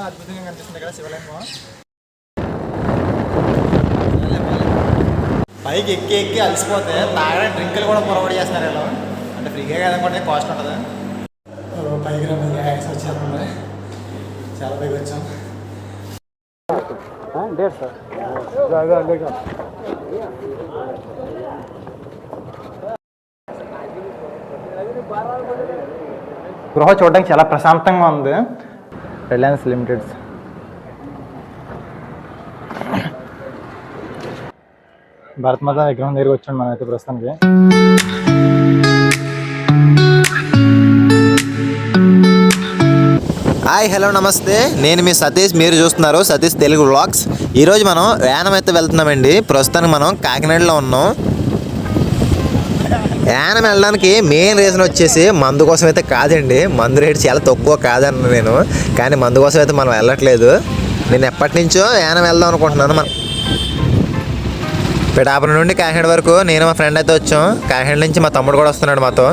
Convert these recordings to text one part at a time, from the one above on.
అద్భుతంగా కనిపిస్తుంది కదా శివలింగం. పైకి ఎక్కి ఎక్కి అలసిపోతే తాగడానికి డ్రింకులు కూడా ప్రొవైడ్ చేస్తున్నారు వీళ్ళు. అంటే ఫ్రీగా కదనుకోండి, కాస్ట్ ఉంటుంది. పైకి రమ్మని యాక్స్ వచ్చేస్తుంది. చాలా పైకి వచ్చాం. గృహ చూడడానికి చాలా ప్రశాంతంగా ఉంది. Reliance Limited's. భారతమాత విగ్రహం దగ్గరికి వచ్చాను మనం అయితే ప్రస్తుతానికి. హాయ్, హలో, నమస్తే. నేను మీ సతీష్. మీరు చూస్తున్నారు సతీష్ తెలుగు వ్లాగ్స్. ఈరోజు మనం యానం అయితే వెళ్తున్నామండి. ప్రస్తుతానికి మనం కాకినాడలో ఉన్నాం. యానం వెళ్ళడానికి మెయిన్ రీజన్ వచ్చేసి మందు కోసం అయితే కాదండి. మందు రేటు చాలా తక్కువ కాదన్న నేను, కానీ మందు కోసం అయితే మనం వెళ్ళట్లేదు. నేను ఎప్పటి నుంచో యానం వెళ్దాం అనుకుంటున్నాను. మనం పిఠాపురం నుండి కాకినాడ వరకు నేను మా ఫ్రెండ్ అయితే వచ్చాం. కాకినాడ నుంచి మా తమ్ముడు కూడా వస్తున్నాడు మాతో.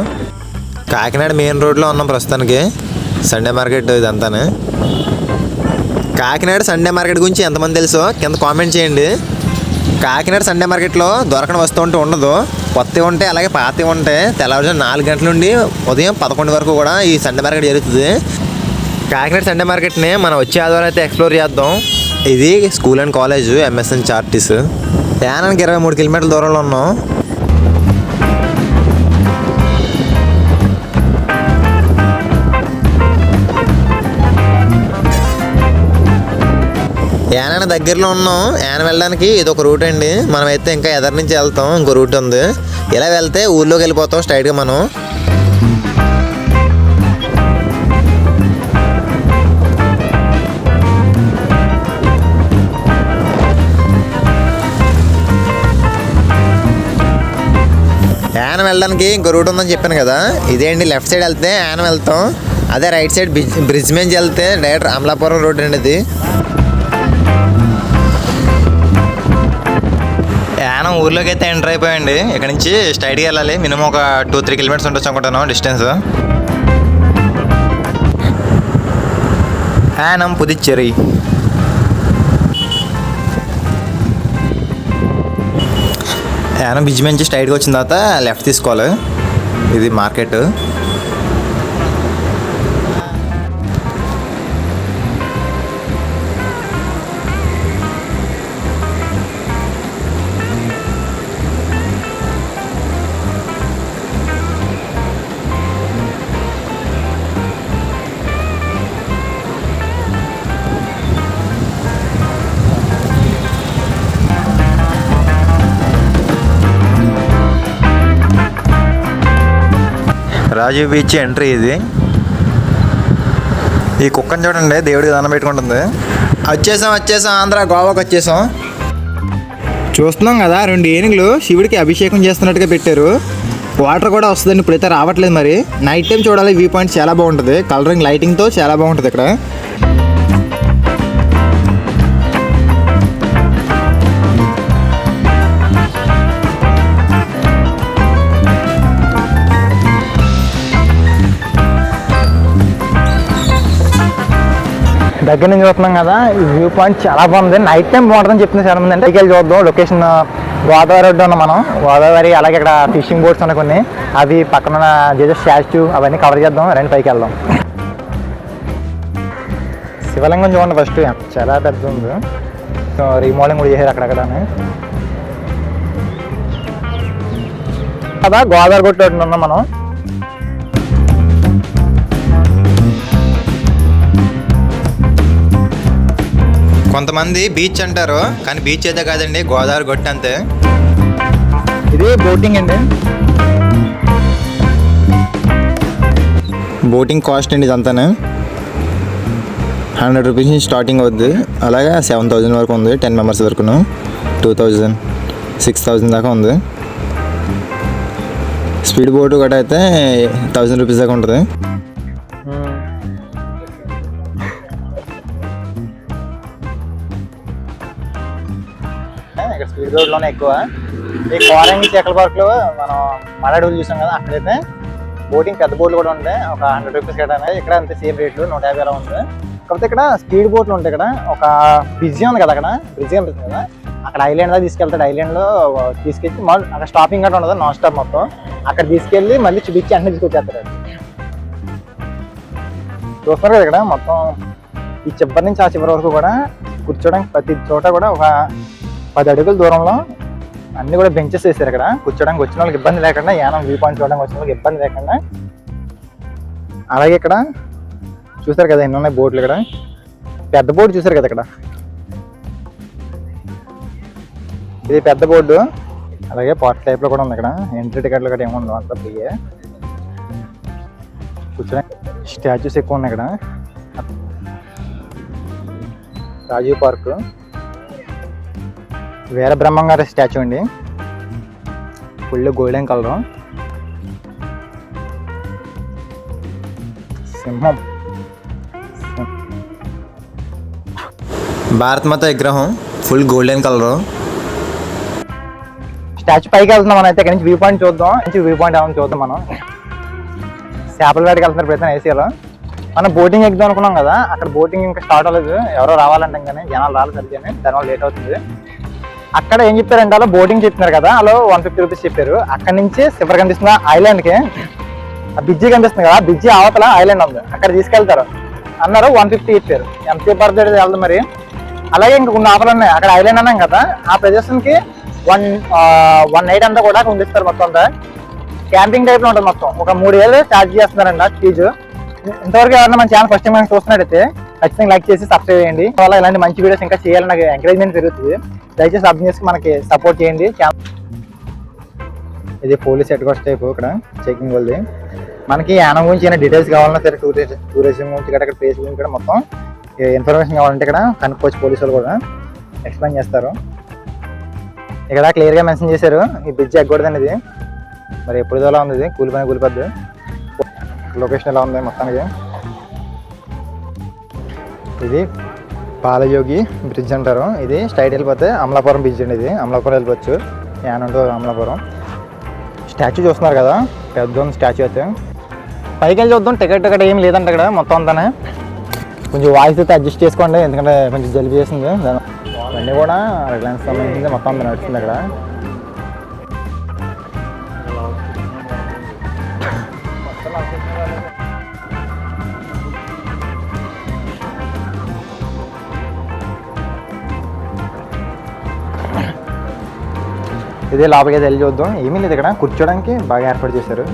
కాకినాడ మెయిన్ రోడ్లో ఉన్నాం ప్రస్తుతానికి. సండే మార్కెట్ ఇదంతానే. కాకినాడ సండే మార్కెట్ గురించి ఎంతమంది తెలుసో కింద కామెంట్ చేయండి. కాకినాడ సండే మార్కెట్లో దొరకని వస్తువు ఉంటే ఉండదు. కొత్తవి ఉంటే అలాగే పాతవి ఉంటే తెల్లవారుజాము 4 గంటల నుండి ఉదయం 11 వరకు కూడా ఈ సండే మార్కెట్ జరుగుతుంది. కాకినాడ సండే మార్కెట్ని మనం వచ్చే ఆదివారం అయితే ఎక్స్ప్లోర్ చేద్దాం. ఇది school and college MSN charities. యానానికి 23 కిలోమీటర్ల దూరంలో ఉన్నాం. యానానికి దగ్గరలో ఉన్నాం. యానం వెళ్ళడానికి ఇది ఒక రూట్ అండి. మనమైతే ఇంకా ఎదరి నుంచి వెళ్తాం. ఇంకో రూట్ ఉంది. ఇలా వెళ్తే ఊర్లోకి వెళ్ళిపోతాం స్ట్రైట్గా మనం. యానం వెళ్ళడానికి ఇంకో రూట్ ఉందని చెప్పాను కదా. ఇదేంటి, లెఫ్ట్ సైడ్ వెళ్తే యానం వెళ్తాం. అదే రైట్ సైడ్ బ్రిడ్జ్ మీద వెళ్తే డైరెక్ట్ అమలాపురం రోడ్ అండి. ఇది యానం ఊర్లోకి అయితే ఎంటర్ అయిపోయండి. ఇక్కడ నుంచి స్ట్రైట్గా వెళ్ళాలి. మినిమం ఒక 2-3 కిలోమీటర్స్ ఉండొచ్చు అనుకుంటాను డిస్టెన్స్. యానం పుదుచ్చేరి. యానం బ్రిడ్జ్ నుంచి స్ట్రైట్గా వచ్చిన తర్వాత లెఫ్ట్ తీసుకోవాలి. ఇది మార్కెట్. రాజీవ్ బీచ్ ఎంట్రీ ఇది. ఈ కుక్కని చూడండి, దేవుడికి దండం పెట్టుకుంటుంది. వచ్చేసాం ఆంధ్ర, గోవాకి వచ్చేసాం. చూస్తున్నాం కదా, 2 ఏనుగులు శివుడికి అభిషేకం చేస్తున్నట్టుగా పెట్టారు. వాటర్ కూడా వస్తుందండి. ఇప్పుడైతే రావట్లేదు. మరి నైట్ టైం చూడాలి. వ్యూ పాయింట్ చాలా బాగుంటుంది. కలరింగ్ లైటింగ్తో చాలా బాగుంటుంది ఇక్కడ. దగ్గర నుంచి చూస్తున్నాం కదా, ఈ వ్యూ పాయింట్ చాలా బాగుంది. నైట్ టైం బాగుంటుందని చెప్తుంది చాలా మంది. అంటే పైకి వెళ్ళి చూద్దాం. లొకేషన్ గోదావరి రోడ్డు ఉన్నాం మనం. గోదావరి, అలాగే ఇక్కడ ఫిషింగ్ బోట్స్ ఉన్నాయి కొన్ని. అవి పక్కన జేజస్ స్టాచ్యూ అవన్నీ కవర్ చేద్దాం. రండి పైకి వెళ్దాం. శివలింగం చూడండి ఫస్ట్, చాలా పెద్ద ఉంది. సో రీమోడలింగ్ కూడా చేశారు అక్కడక్కడ కదా. గోదావరి గొట్టు ఉన్నాం మనం. కొంతమంది బీచ్ అంటారు, కానీ బీచ్ అయితే కాదండి, గోదావరి గొట్టు అంతే. ఇది బోటింగ్ అండి. బోటింగ్ కాస్ట్ అండి ఇదంతానే. 100 రూపీస్ నుంచి స్టార్టింగ్ అవుద్ది. అలాగే 7,000 వరకు ఉంది. 10 మెంబర్స్ వరకును 2,000, 6,000 దాకా ఉంది. స్పీడ్ బోటు కూడా అయితే 1,000 రూపీస్ దాకా ఉంటుంది. ఇక్కడ స్పీడ్ బోట్లోనే ఎక్కువ. ఈ కోరంగి చెక్కల పార్క్లో మనం మలాడూలు చూసాం కదా, అక్కడైతే బోటింగ్ పెద్ద బోట్లు కూడా ఉంటాయి. ఒక 100 రూపీస్ కట్టాలి. ఇక్కడ అంతే సేమ్ రేట్లు 150 అలా ఉంది. కాకపోతే ఇక్కడ స్పీడ్ బోట్లు ఉంటాయి. ఇక్కడ ఒక బ్రిడ్జి ఉంది కదా, అక్కడ బ్రిడ్జి కనిపిస్తుంది కదా, అక్కడ ఐలాండ్ దాకా తీసుకెళ్తాడు. ఐలాండ్ లో తీసుకెళ్ళి అక్కడ స్టాపింగ్ గట్రా ఉండదు, నాన్ స్టాప్ మొత్తం. అక్కడ తీసుకెళ్ళి మళ్ళీ చూపించి అన్ని తీసుకొచ్చేస్తాడు. చూస్తున్నారు కదా ఇక్కడ మొత్తం ఈ చివరి నుంచి ఆ చివరి వరకు కూడా కూర్చోడానికి ప్రతి చోట కూడా ఒక 10 అడుగుల దూరంలో అన్ని కూడా బెంచెస్ వేసారు. ఇక్కడ కూర్చోడానికి వచ్చిన వాళ్ళకి ఇబ్బంది లేకుండా, యానం వ్యూ పాయింట్ చూడడానికి వచ్చిన వాళ్ళకి ఇబ్బంది లేకుండా. అలాగే ఇక్కడ చూసారు కదా ఎన్ని ఉన్నాయి బోట్లు. ఇక్కడ పెద్ద బోర్డు చూసారు కదా, ఇక్కడ ఇది పెద్ద బోర్డు. అలాగే పార్క్ టైప్ లో కూడా ఉంది. ఇక్కడ ఎంట్రీ టికెట్లు గట్రా ఏమి ఉండవు, అంతా ఫ్రీయే. కూర్చోడానికి స్టాచ్యూస్ ఎక్కువ ఉన్నాయి. ఇక్కడ రాజీవ్ పార్క్, వీర బ్రహ్మం గారి స్టాచ్యూ అండి, ఫుల్ గోల్డెన్ కలర్. సింహం, భారతమాత విగ్రహం ఫుల్ గోల్డెన్ కలర్. స్టాచ్యూ పైకి వెళ్తున్నాం మనం అయితే. ఇక్కడ నుంచి వ్యూ పాయింట్ చూద్దాం. వ్యూ పాయింట్ ఏమైనా చూద్దాం. మనం చేపల వేటకి వెళ్తున్నారు ప్రతి ఏసీలో. మనం బోటింగ్ ఎక్కుదాం అనుకున్నాం కదా, అక్కడ బోటింగ్ ఇంకా స్టార్ట్ అవ్వలేదు. ఎవరో రావాలంటే కానీ జనాలు రాలేదు సరిగ్గానే, దానివల్ల లేట్ అవుతుంది. అక్కడ ఏం చెప్పారంటే అలా బోటింగ్ చెప్తున్నారు కదా, అలా 150 రూపీస్ చెప్పారు. అక్కడ నుంచి శివర్ కనిపిస్తుంది ఐలాండ్కి, ఆ బ్రిడ్జి కనిపిస్తుంది కదా, బ్రిడ్జి అవతల ఐలాండ్ ఉంది, అక్కడ తీసుకెళ్తారు అన్నారు. 150 ఇచ్చారు. ఎంత పడుతుంది వెళ్దాం మరి. అలాగే ఇంకా కొన్ని ఆఫర్లు ఉన్నాయి. అక్కడ ఐలాండ్ అన్నాం కదా, ఆ ప్రదేశానికి 1 నైట్ అంతా కూడా ఉండిస్తారు. మొత్తం అంతా క్యాంపింగ్ టైప్ లో ఉంటుంది. మొత్తం ఒక 3,000 ఛార్జ్ చేస్తున్నారంట ఫీజు. ఇంతవరకు ఎవరైనా మన ఛానల్ ఫస్ట్ టైం మనం చూస్తున్నట్టయితే ఖచ్చితంగా లైక్ చేసి సబ్స్క్రైబ్ చేయండి. అలా ఇలాంటి మంచి వీడియోస్ ఇంకా చేయాలని నాకు ఎంకరేజ్మెంట్ పెరుగుతుంది. దయచేసి అర్థం చేసి మనకి సపోర్ట్ చేయండి. ఇది పోలీస్ హెడ్ క్వార్టర్స్ టైప్. ఇక్కడ చెకింగ్ వాళ్ళది. మనకి యానం గురించి ఏమైనా డీటెయిల్స్ కావాలన్నా సరే, టూరిజం గురించి ఇక్కడ ప్లేస్ గురించి కూడా మొత్తం ఇన్ఫర్మేషన్ కావాలంటే ఇక్కడ కనుక్కోవచ్చు. పోలీసు వాళ్ళు కూడా ఎక్స్ప్లెయిన్ చేస్తారు. ఇక్కడ క్లియర్గా మెన్షన్ చేశారు ఈ బ్రిడ్జ్ ఎక్కకూడదని. ఇది మరి ఎప్పుడు ఎలా ఉంది, ఇది కూలిపోద్ది. లొకేషన్ ఎలా ఉంది మొత్తానికి. ఇది బాలయోగి బ్రిడ్జ్ అంటారు. ఇది స్ట్రైట్ వెళ్ళిపోతే అమలాపురం బ్రిడ్జ్ అండి. ఇది అమలాపురం వెళ్ళిపోవచ్చు, యానం టు అమలాపురం. స్టాచ్యూ చూస్తున్నారు కదా, పెద్ద స్టాచ్యూ అయితే. పైకి వెళ్ళి చూద్దాం. టికెట్ ఏం లేదంటే ఇక్కడ మొత్తం అంతానే. కొంచెం వాయిస్ అయితే అడ్జస్ట్ చేసుకోండి, ఎందుకంటే కొంచెం జలుబు చేసింది. అన్నీ కూడా రిలయన్స్ సంబంధించింది, మొత్తం అంతా నడుస్తుంది అక్కడ. ఇదే లోపలికి వెళ్ళి చూద్దాం. ఏమీ లేదు ఇక్కడ, కూర్చోడానికి బాగా ఏర్పాటు చేశారు.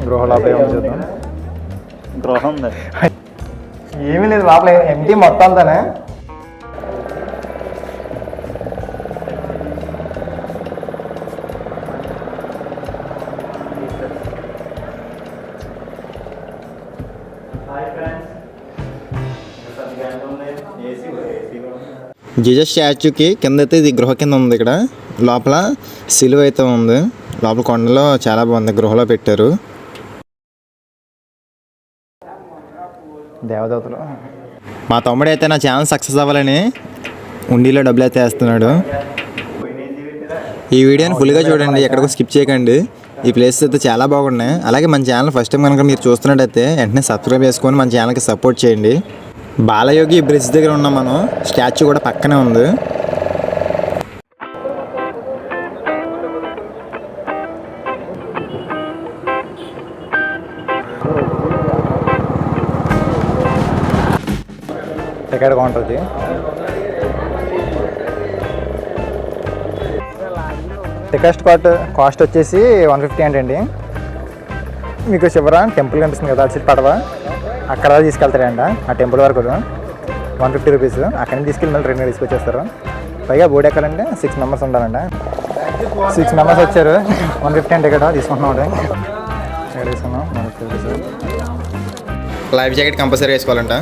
గృహ లోపల చూద్దాం. గృహం ఏమీ లేదు లోపల, ఎంటీ మొత్తం అంతానే. జీసస్ స్టాచ్యూకి కింద అయితే ఇది గృహ కింద ఉంది. ఇక్కడ లోపల సిలువ అయితే ఉంది. లోపల కొండలో చాలా బాగుంది, గృహలో పెట్టారు. దేవదూతలు. మా తమ్ముడు అయితే నా ఛానల్ సక్సెస్ అవ్వాలని ఉండిలో డబ్బులు అయితే వేస్తున్నాడు. ఈ వీడియోని ఫుల్గా చూడండి, ఎక్కడికో స్కిప్ చేయకండి. ఈ ప్లేసెస్ అయితే చాలా బాగున్నాయి. అలాగే మన ఛానల్ ఫస్ట్ టైం కనుక మీరు చూస్తున్నట్టయితే వెంటనే సబ్స్క్రైబ్ చేసుకొని మన ఛానల్కి సపోర్ట్ చేయండి. బాలయోగి బ్రిడ్జ్ దగ్గర ఉన్నాం మనం. స్టాచ్యూ కూడా పక్కనే ఉంది. టికెట్ కౌంటర్ది. టికెట్ కాస్ట్ వచ్చేసి 150 అంటండి. మీకు చివర టెంపుల్ కనిపిస్తుంది కదా, అటు పడవ, అక్కడ తీసుకెళ్తారంట ఆ టెంపుల్ వరకు 150 రూపీస్. అక్కడి నుంచి తీసుకెళ్ళి మళ్ళీ 2 తీసుకొచ్చేస్తారు. పైగా బోర్డు ఎక్కాలంటే 6 మెంబర్స్ ఉండాలంట. 6 మెంబర్స్ వచ్చారు. 150 అంటే ఇక్కడ తీసుకుంటున్నాం. ఇక్కడ తీసుకున్నాం 150 రూపీస్. లైఫ్ జాకెట్ కంపల్సరీ వేసుకోవాలంట.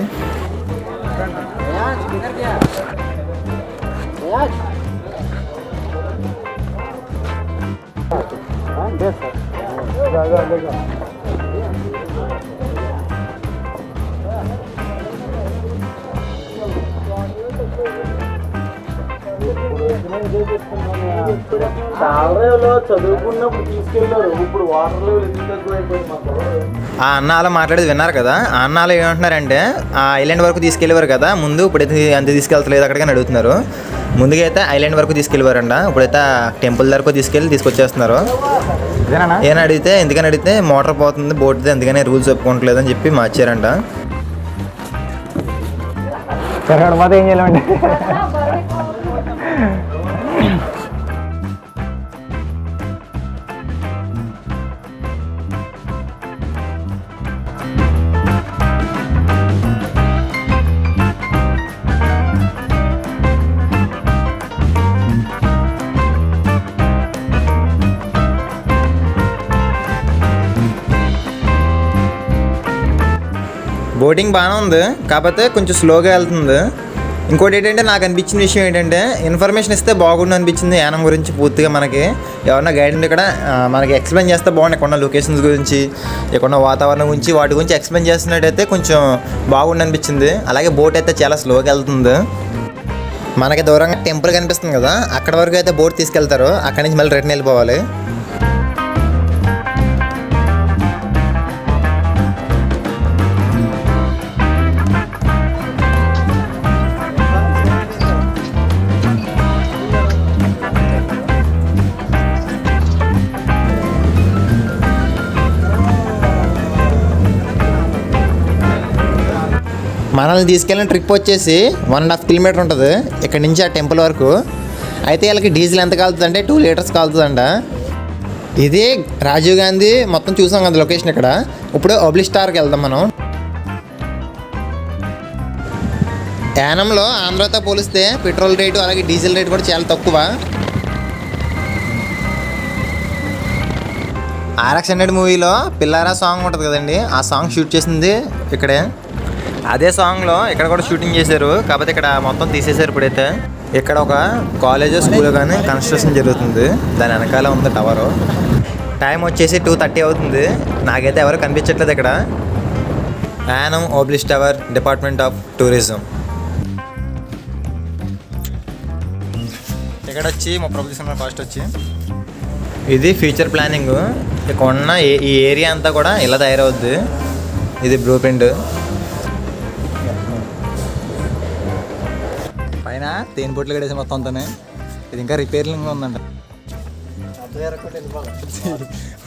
చదువుకున్నప్పుడు తీసుకెళ్ళారు, ఇప్పుడు వాటర్ లెవెల్ ఎందుకు తక్కువైపోయింది మాకు. ఆ అన్న అలా మాట్లాడేది విన్నారు కదా. ఆ అన్నాలు ఏమంటున్నారంటే ఆ ఐలాండ్ వరకు తీసుకెళ్ళేవారు కదా ముందు, ఇప్పుడైతే అంత తీసుకెళ్తలేదు అక్కడికి అడుగుతున్నారు. ముందుగా అయితే ఐలాండ్ వరకు తీసుకెళ్ళేవారంట, ఇప్పుడైతే టెంపుల్ వరకు తీసుకొచ్చేస్తున్నారు. ఏమని అడిగితే ఎందుకని అడిగితే మోటార్ పోతుంది బోట్ది, అందుకనే రూల్స్ ఒప్పుకోవట్లేదు అని చెప్పి మార్చారంట. మాత్రం ఏం చేయాలండి. బోటింగ్ బాగానే ఉంది, కాకపోతే కొంచెం స్లోగా వెళ్తుంది. ఇంకోటి ఏంటంటే నాకు అనిపించిన విషయం ఏంటంటే ఇన్ఫర్మేషన్ ఇస్తే బాగుండు అనిపించింది యానం గురించి పూర్తిగా. మనకి ఎవరన్నా గైడ్ ఉంటే ఇక్కడ మనకి ఎక్స్ప్లెయిన్ చేస్తే బాగుంది. ఇక్కడ ఉన్న లొకేషన్స్ గురించి, ఇక్కడ ఉన్న వాతావరణం గురించి, వాటి గురించి ఎక్స్ప్లెయిన్ చేస్తున్నట్టయితే కొంచెం బాగుండు అనిపించింది. అలాగే బోట్ అయితే చాలా స్లోగా వెళ్తుంది. మనకి దూరంగా టెంపుల్ కనిపిస్తుంది కదా, అక్కడ వరకు అయితే బోట్ తీసుకెళ్తారు, అక్కడి నుంచి మళ్ళీ రిటర్న్ వెళ్ళిపోవాలి. మనల్ని తీసుకెళ్ళిన ట్రిప్ వచ్చేసి 1.5 కిలోమీటర్ ఉంటుంది ఇక్కడ నుంచి ఆ టెంపుల్ వరకు. అయితే వీళ్ళకి డీజిల్ ఎంత కాలుతుంది అంటే 2 లీటర్స్ కాలుతుందంట. ఇది రాజీవ్ గాంధీ మొత్తం చూసాం కదా లొకేషన్ ఇక్కడ. ఇప్పుడు ఓబ్లి స్టార్కి వెళ్దాం మనం. యానంలో ఆంధ్రతో పోలిస్తే పెట్రోల్ రేటు అలాగే డీజిల్ రేటు కూడా చాలా తక్కువ. RX-100 మూవీలో పిల్లారా సాంగ్ ఉంటుంది కదండి, ఆ సాంగ్ షూట్ చేసింది ఇక్కడే. అదే సాంగ్లో ఇక్కడ కూడా షూటింగ్ చేశారు, కాకపోతే ఇక్కడ మొత్తం తీసేశారు. ఇప్పుడైతే ఇక్కడ ఒక కాలేజ్ స్కూల్ కానీ కన్స్ట్రక్షన్ జరుగుతుంది, దాని వెనకాల ఉంది టవరు. టైం వచ్చేసి 2:30 అవుతుంది. నాకైతే ఎవరు కనిపించట్లేదు ఇక్కడ. Yanam obelisk tower, department of tourism. ఇక్కడ వచ్చి 30 కాస్ట్ వచ్చి. ఇది ఫ్యూచర్ ప్లానింగ్. ఇక్కడ ఉన్న ఈ ఏరియా అంతా కూడా ఇలా తయారవుద్ది. ఇది బ్లూ ప్రింట్. పైన తేనె బొట్లు కడేసి మొత్తం అంతానే. ఇది ఇంకా రిపేర్లింగ్ ఉందంట.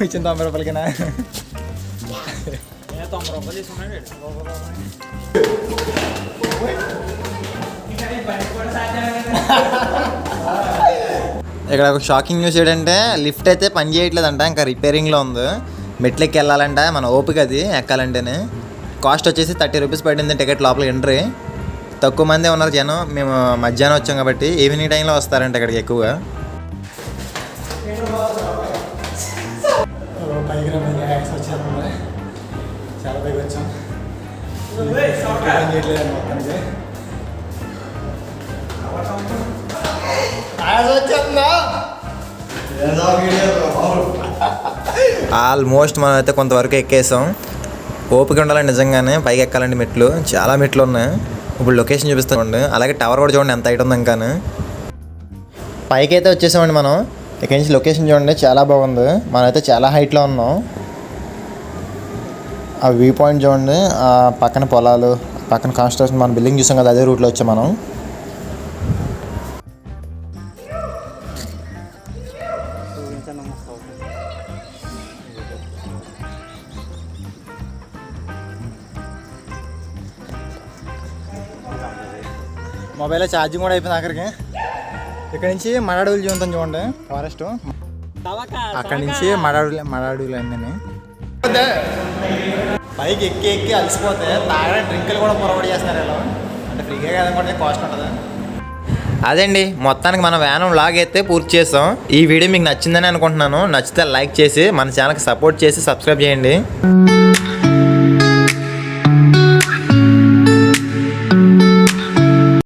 ఇచ్చిన 90 రూపాయలకేనా? 90 రూపాయలు తీసుకున్నాడు. ఇక్కడ ఒక షాకింగ్ న్యూస్ ఏంటంటే లిఫ్ట్ అయితే పని చేయట్లేదంట, ఇంకా రిపేరింగ్లో ఉంది. మెట్లెక్కి వెళ్ళాలంట, మన ఓపిక అది ఎక్కాలంటేనే. కాస్ట్ వచ్చేసి 30 రూపీస్ పడింది టికెట్, లోపల ఎంట్రీ. తక్కువ మందే ఉన్నారు జనం. మేము మధ్యాహ్నం వచ్చాం కాబట్టి ఈవినింగ్ టైంలో వస్తారంట ఇక్కడికి ఎక్కువగా. చాలా పైకి వచ్చాం. ఆల్మోస్ట్ మనం అయితే కొంతవరకు ఎక్కేసాం. ఓపిక ఉండాలండి నిజంగానే. పైకి ఎక్కాలండి మెట్లు, చాలా మెట్లు ఉన్నాయి. ఇప్పుడు లొకేషన్ చూపిస్తామండి. అలాగే టవర్ కూడా చూడండి ఎంత హైట్ ఉంది. ఇంకా పైకి అయితే వచ్చేసామండి మనం. ఇక్కడి నుంచి లొకేషన్ చూడండి చాలా బాగుంది. మనమైతే చాలా హైట్లో ఉన్నాం. ఆ వ్యూ పాయింట్ చూడండి, ఆ పక్కన పొలాలు, పక్కన కన్స్ట్రక్షన్, మన బిల్డింగ్ చూసాం కదా, అదే రూట్లో వచ్చాం మనం. మొబైల్లో ఛార్జింగ్ కూడా అయిపోయింది ఆఖరికి. ఇక్కడ నుంచి మడాడుగులు చూద్దాం చూడండి, ఫారెస్ట్. అక్కడి నుంచి మడాడుగులు అన్నీ. పైకి ఎక్కి అలసిపోతే తాగడానికి డ్రింకులు కూడా ప్రొవైడ్ చేస్తున్నారు ఇలా. అంటే ఫ్రీగా కదనుకుంటే కాస్ట్ ఉంటుంది. అదండి మొత్తానికి మనం వ్యానం లాగ్ అయితే పూర్తి చేసాం. ఈ వీడియో మీకు నచ్చిందని అనుకుంటున్నాను. నచ్చితే లైక్ చేసి మన ఛానల్కి సపోర్ట్ చేసి సబ్స్క్రైబ్ చేయండి.